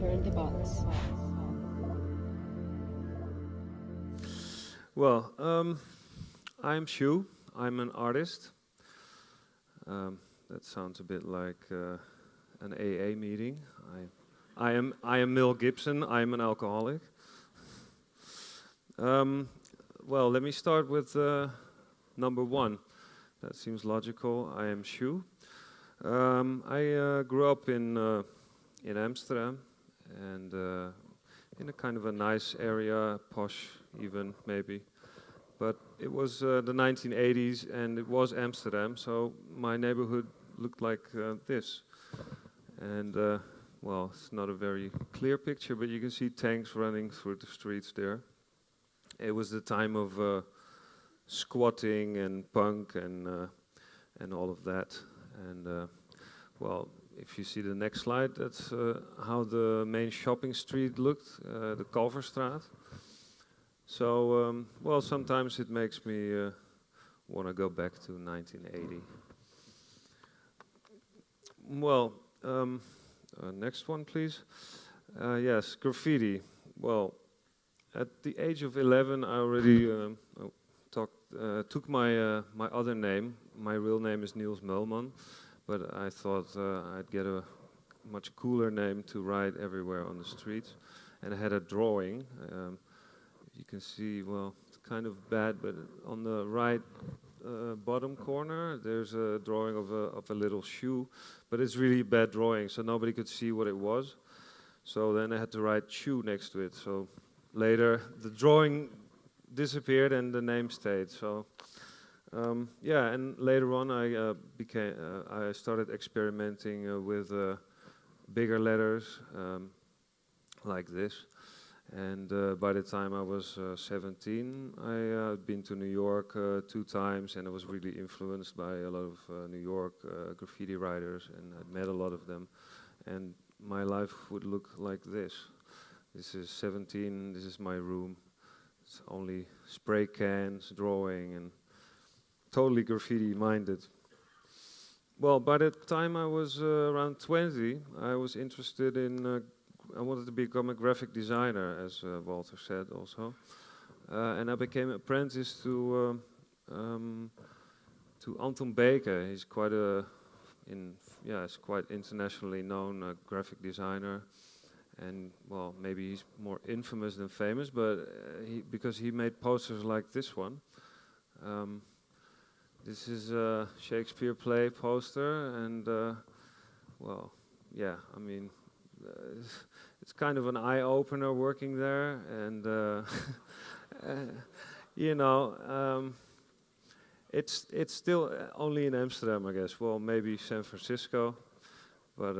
Burn the box. Well, I'm Shu. I'm an artist. That sounds a bit like an AA meeting. I am Mel Gibson. I'm an alcoholic. Well, let me start with number one. That seems logical. I am Shu. I grew up in Amsterdam, and in a kind of a nice area, posh even maybe. But it was the 1980s, and it was Amsterdam, so my neighborhood looked like this. And well, it's not a very clear picture, but you can see tanks running through the streets there. It was the time of squatting and punk and all of that. And well, if you see the next slide, that's how the main shopping street looked, the Kalverstraat. So, well, sometimes it makes me want to go back to 1980. Well, next one, please. Yes, graffiti. Well, at the age of 11, I already took my other name. My real name is Niels Meuleman, but I thought I'd get a much cooler name to write everywhere on the streets. And I had a drawing. You can see, well, it's kind of bad, but on the right bottom corner, there's a drawing of a little shoe, but it's really a bad drawing, so nobody could see what it was. So then I had to write shoe next to it. So later, the drawing disappeared and the name stayed. So yeah, and later on, I started experimenting with bigger letters like this. And by the time I was 17, I had been to New York 2 times, and I was really influenced by a lot of New York graffiti writers, and I'd met a lot of them. And my life would look like this. This is 17, this is my room. It's only spray cans, drawing, and totally graffiti-minded. Well, by the time I was around 20, I was interested in I wanted to become a graphic designer, as Walter said also, and I became apprentice to Anton Baker. He's quite he's quite internationally known graphic designer, and well, maybe he's more infamous than famous, but because he made posters like this one. This is a Shakespeare play poster, and well, yeah, I mean. It's kind of an eye-opener working there, and you know, it's still only in Amsterdam, I guess. Well, maybe San Francisco, but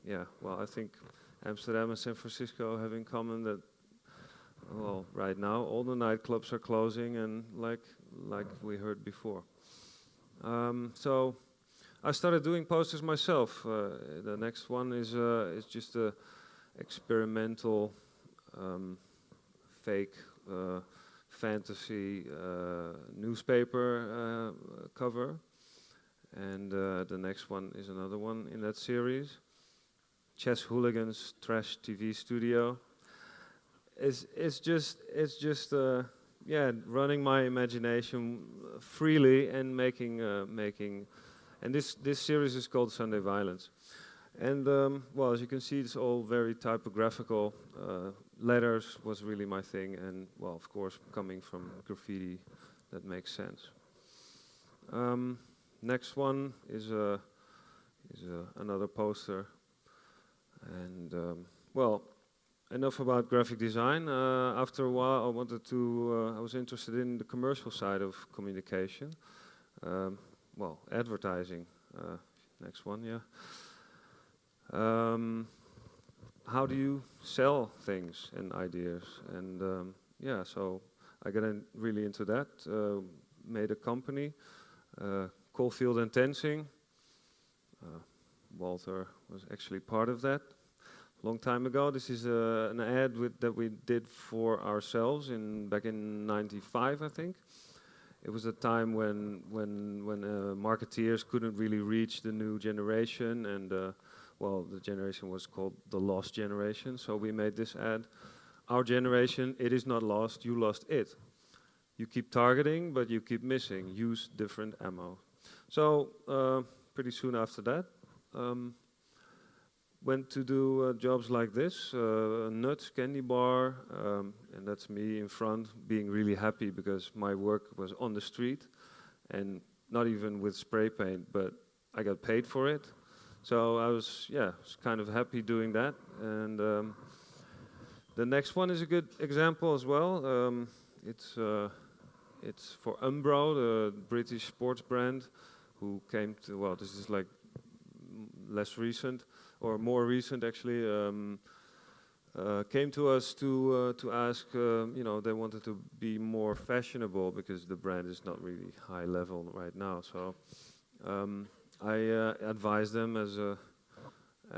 yeah. Well, I think Amsterdam and San Francisco have in common that, well, right now all the nightclubs are closing, and like we heard before. So I started doing posters myself. The next one is just a experimental fake fantasy newspaper cover, and the next one is another one in that series. Chess Hooligans Trash TV Studio. It's just yeah, running my imagination freely and making. And this series is called Sunday Violence. And well, as you can see, it's all very typographical. Letters was really my thing, and well, of course, coming from graffiti, that makes sense. Next one is another poster, and well, enough about graphic design. After a while, I was interested in the commercial side of communication. Well, advertising. Next one, yeah. How do you sell things and ideas? And yeah, so I got really into that. Made a company, Caulfield and Tensing. Walter was actually part of that. Long time ago. This is an ad that we did for ourselves back in '95, I think. it was a time when marketeers couldn't really reach the new generation, and well, the generation was called the lost generation. So we made this ad: our generation, it is not lost, you lost it. You keep targeting, but you keep missing. Use different ammo. So pretty soon after that, went to do jobs like this, nuts, candy bar, and that's me in front, being really happy because my work was on the street, and not even with spray paint, but I got paid for it. So I was, yeah, was kind of happy doing that. And the next one is a good example as well. It's for Umbro, the British sports brand, who came to, well, this is like less recent, or more recent actually, came to us to ask, you know, they wanted to be more fashionable because the brand is not really high level right now. So I advised them as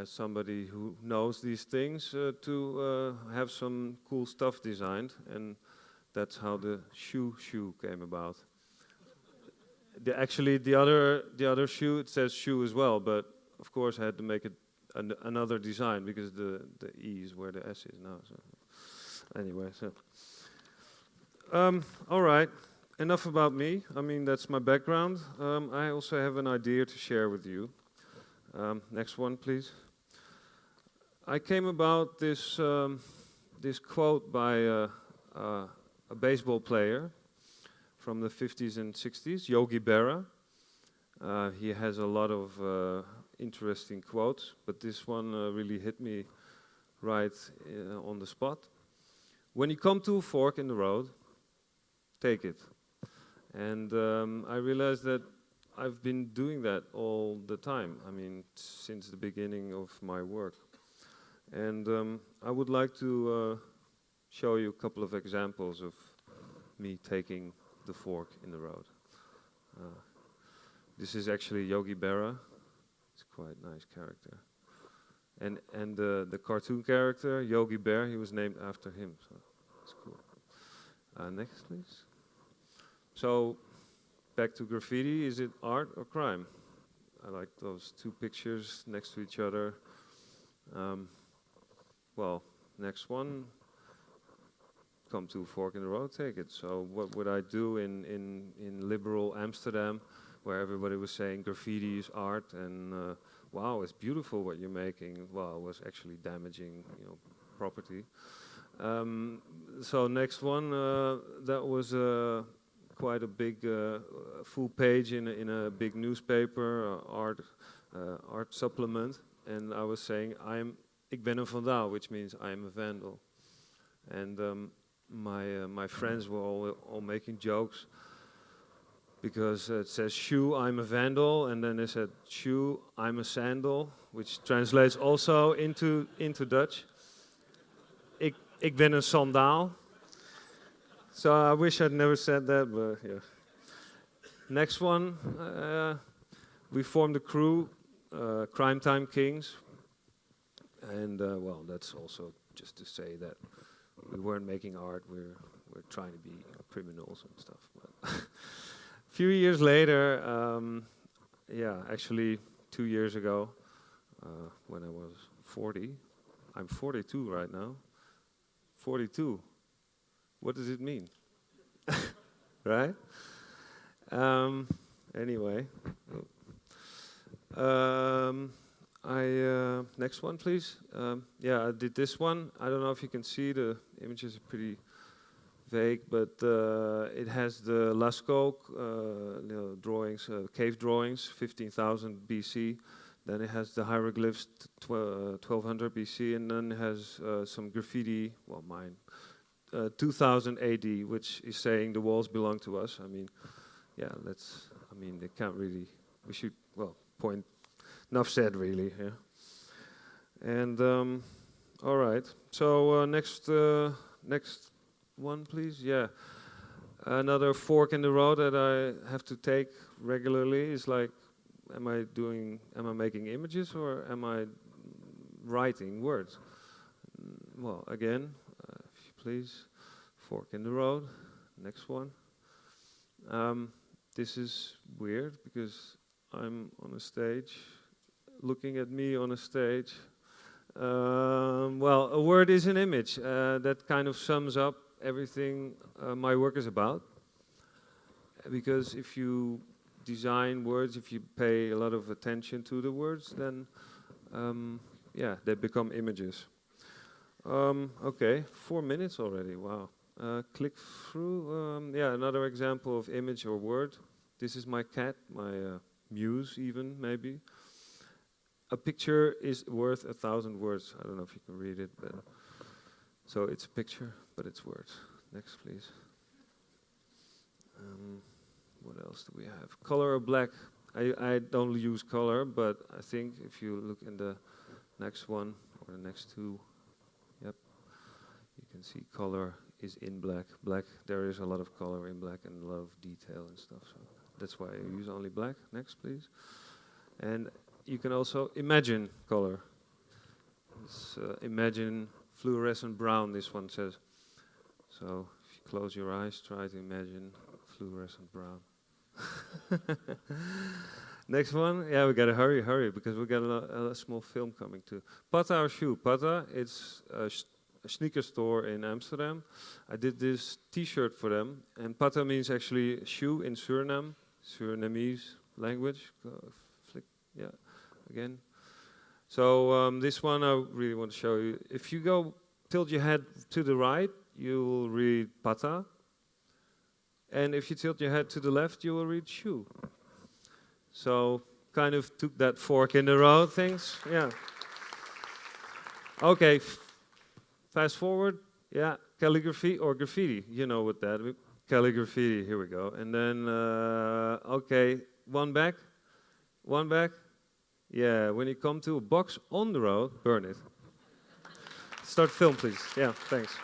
somebody who knows these things to have some cool stuff designed, and that's how the shoe came about. Actually, the other shoe, it says shoe as well, but of course I had to make it another design because the E is where the S is now. So anyway, so all right, enough about me. I mean, that's my background. I also have an idea to share with you. Next one, please. I came about this this quote by a baseball player from the 50s and 60s, Yogi Berra. He has a lot of interesting quotes, but this one really hit me right on the spot. When you come to a fork in the road, take it. And I realized that I've been doing that all the time. I mean, since the beginning of my work. And I would like to show you a couple of examples of me taking the fork in the road. This is actually Yogi Berra. It's quite a nice character. And the cartoon character, Yogi Bear, he was named after him. So it's cool. Next, please. So back to graffiti. Is it art or crime? I like those two pictures next to each other. Well, next one. Come to a fork in the road, take it. So what would I do in liberal Amsterdam, where everybody was saying graffiti is art and wow, it's beautiful what you're making. Well, it was actually damaging, you know, property. So next one, that was quite a big full page in a big newspaper, art supplement, and I was saying ik ben een vandaal, which means I am a vandal, and my friends were all making jokes because it says shoe, I'm a vandal, and then they said shoe, I'm a sandal, which translates also into Dutch. Ik ben een sandaal. So I wish I'd never said that, but yeah. Next one, we formed a crew, Crime Time Kings, and well, that's also just to say that we weren't making art, we're trying to be criminals and stuff. But a few years later, yeah, actually 2 years ago, when I was 40, I'm 42 right now. 42. What does it mean? Right? Anyway. Next one, please. Yeah, I did this one. I don't know if you can see, the images are pretty vague, but it has the Lascaux drawings, cave drawings, 15,000 BC. Then it has the hieroglyphs, 1200 BC, and then it has some graffiti, well, mine, 2000 AD, which is saying the walls belong to us. I mean, yeah, I mean, they can't really, we should, well, point, enough said, really, yeah. And, all right, so next one, please, yeah. Another fork in the road that I have to take regularly is like, am I making images or am I writing words? Well, again, if you please, fork in the road. Next one. This is weird because I'm on a stage, looking at me on a stage. Well, a word is an image. That kind of sums up everything my work is about. Because if you design words, if you pay a lot of attention to the words, then yeah, they become images. Okay, 4 minutes already, wow. Click through, yeah, another example of image or word. This is my cat, my muse even, maybe. A picture is worth 1,000 words. I don't know if you can read it, but so it's a picture, but it's words. Next, please. What else do we have? Color or black? I don't use color, but I think if you look in the next one or the next two, yep, you can see color is in black. Black, there is a lot of color in black and a lot of detail and stuff. So that's why I use only black. Next, please. And you can also imagine color. Imagine fluorescent brown, this one says. So if you close your eyes, try to imagine fluorescent brown. Next one, yeah, we gotta hurry, because we got a small film coming too. Pata or shoe? Pata, it's a sneaker store in Amsterdam. I did this T-shirt for them, and Pata means actually shoe in Suriname, Surinamese language. Flick, yeah, again. So this one I really want to show you. If you go tilt your head to the right, you will read Pata. And if you tilt your head to the left, you will read shoe. So kind of took that fork in the road things, yeah. Okay, fast forward, yeah, calligraphy or graffiti, you know what that is. Calligraphy, here we go. And then, okay, one back. Yeah, when you come to a box on the road, burn it. Start film, please. Yeah, thanks.